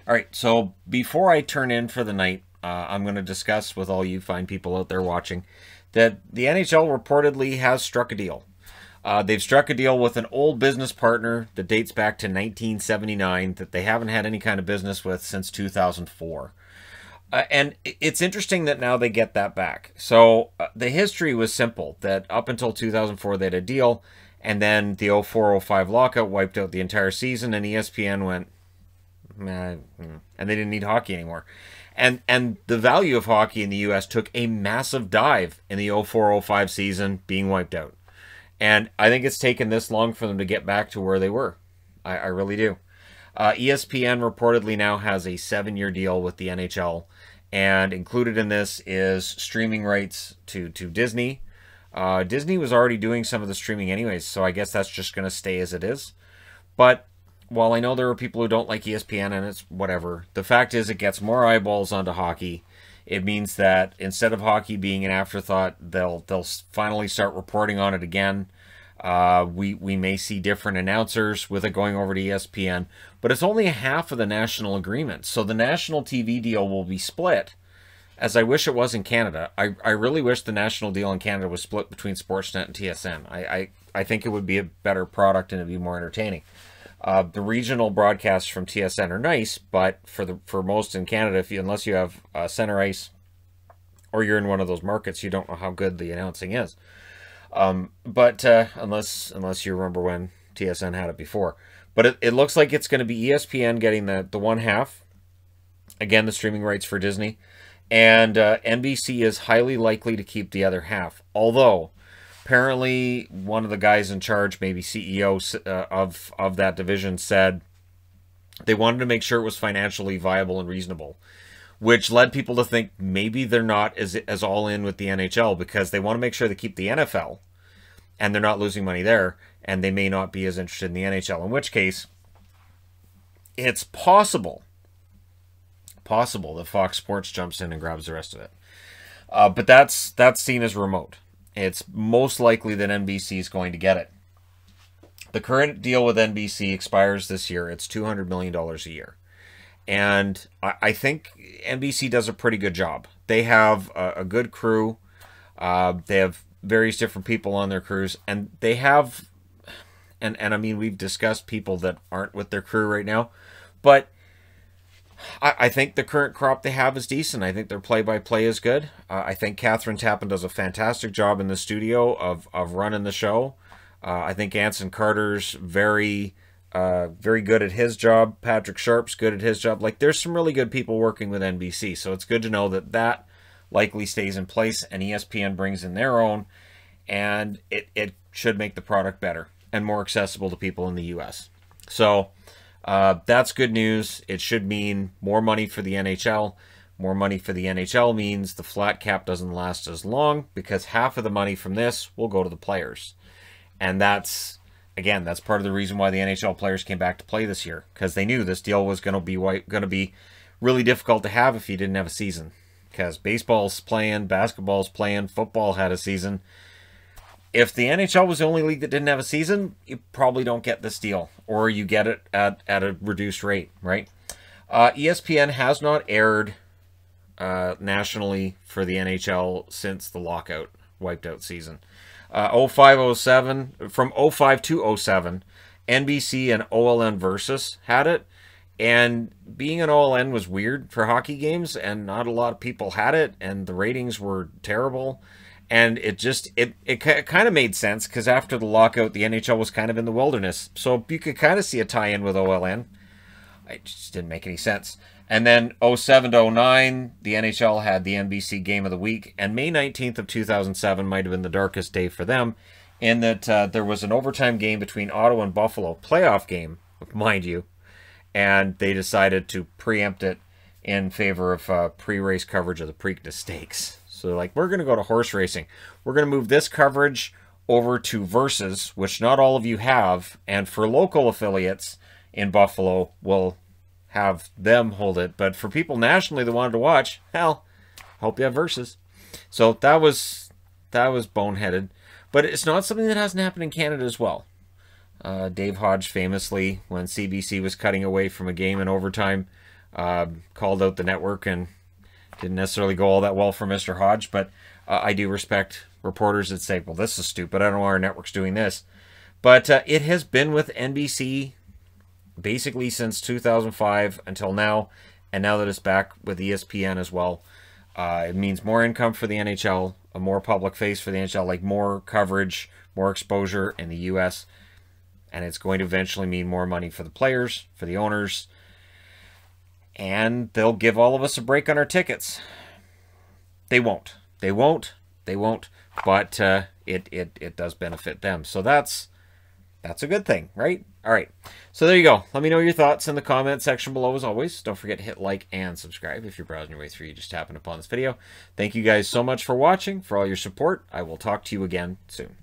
All right, so before I turn in for the night, I'm going to discuss with all you fine people out there watching that the NHL reportedly has struck a deal. They've struck a deal with an old business partner that dates back to 1979 that they haven't had any kind of business with since 2004. And it's interesting that now they get that back. So the history was simple that up until 2004 they had a deal, and then the 04-05 lockout wiped out the entire season, and ESPN went, and they didn't need hockey anymore. And the value of hockey in the U.S. took a massive dive in the 04-05 season, being wiped out. And I think it's taken this long for them to get back to where they were. I really do. ESPN reportedly now has a 7-year deal with the NHL, and included in this is streaming rights to Disney. Disney was already doing some of the streaming anyways, so I guess that's just going to stay as it is. But while I know there are people who don't like ESPN and it's whatever, the fact is it gets more eyeballs onto hockey. It means that instead of hockey being an afterthought, they'll finally start reporting on it again. We may see different announcers with it going over to ESPN, but it's only half of the national agreement. So the national TV deal will be split, as I wish it was in Canada. I really wish the national deal in Canada was split between Sportsnet and TSN. I think it would be a better product and it'd be more entertaining. The regional broadcasts from TSN are nice, but for most in Canada, unless you have center ice or you're in one of those markets, you don't know how good the announcing is. But unless you remember when TSN had it before. But it looks like it's going to be ESPN getting the one half. Again, the streaming rights for Disney. And NBC is highly likely to keep the other half. Although, apparently, one of the guys in charge, maybe CEO of that division, said they wanted to make sure it was financially viable and reasonable, which led people to think maybe they're not as all in with the NHL because they want to make sure they keep the NFL and they're not losing money there, and they may not be as interested in the NHL, in which case it's possible that Fox Sports jumps in and grabs the rest of it. But that's seen as remote. It's most likely that NBC is going to get it. The current deal with NBC expires this year. It's $200 million a year. And I think NBC does a pretty good job. They have a good crew. They have various different people on their crews. And they have, and I mean, we've discussed people that aren't with their crew right now. But I think the current crop they have is decent. I think their play-by-play is good. I think Catherine Tappan does a fantastic job in the studio of running the show. I think Anson Carter's very good at his job. Patrick Sharp's good at his job. Like, there's some really good people working with NBC, so it's good to know that likely stays in place, and ESPN brings in their own, and it should make the product better and more accessible to people in the U.S. So that's good news. It should mean more money for the NHL. More money for the NHL means the flat cap doesn't last as long because half of the money from this will go to the players. And that's part of the reason why the NHL players came back to play this year, because they knew this deal was going to be really difficult to have if you didn't have a season. Because baseball's playing, basketball's playing, football had a season. If the NHL was the only league that didn't have a season, you probably don't get this deal, or you get it at a reduced rate, right? ESPN has not aired nationally for the NHL since the lockout wiped out season. 05-07, from 05 to 07, NBC and OLN Versus had it, and being an OLN was weird for hockey games, and not a lot of people had it, and the ratings were terrible, and it kind of made sense, because after the lockout, the NHL was kind of in the wilderness, so you could kind of see a tie-in with OLN. It just didn't make any sense. And then 07 to 09, the NHL had the NBC Game of the Week, and May 19th of 2007 might have been the darkest day for them, in that there was an overtime game between Ottawa and Buffalo, playoff game, mind you, and they decided to preempt it in favor of pre-race coverage of the Preakness Stakes. So they're like, we're going to go to horse racing. We're going to move this coverage over to Versus, which not all of you have, and for local affiliates in Buffalo, we'll have them hold it. But for people nationally that wanted to watch, hell, hope you have Versus. So that was boneheaded. But it's not something that hasn't happened in Canada as well. Dave Hodge famously, when CBC was cutting away from a game in overtime, called out the network, and didn't necessarily go all that well for Mr. Hodge, but I do respect reporters that say, well, this is stupid. I don't know why our network's doing this. But it has been with NBC basically since 2005 until now, and now that it's back with ESPN as well, it means more income for the NHL, a more public face for the NHL, like more coverage, more exposure in the U.S., and it's going to eventually mean more money for the players, for the owners, and they'll give all of us a break on our tickets. They won't. They won't. They won't. But it does benefit them. So that's a good thing, right? All right. So there you go. Let me know your thoughts in the comment section below as always. Don't forget to hit like and subscribe if you're browsing your way through. You just happened upon this video. Thank you guys so much for watching, for all your support. I will talk to you again soon.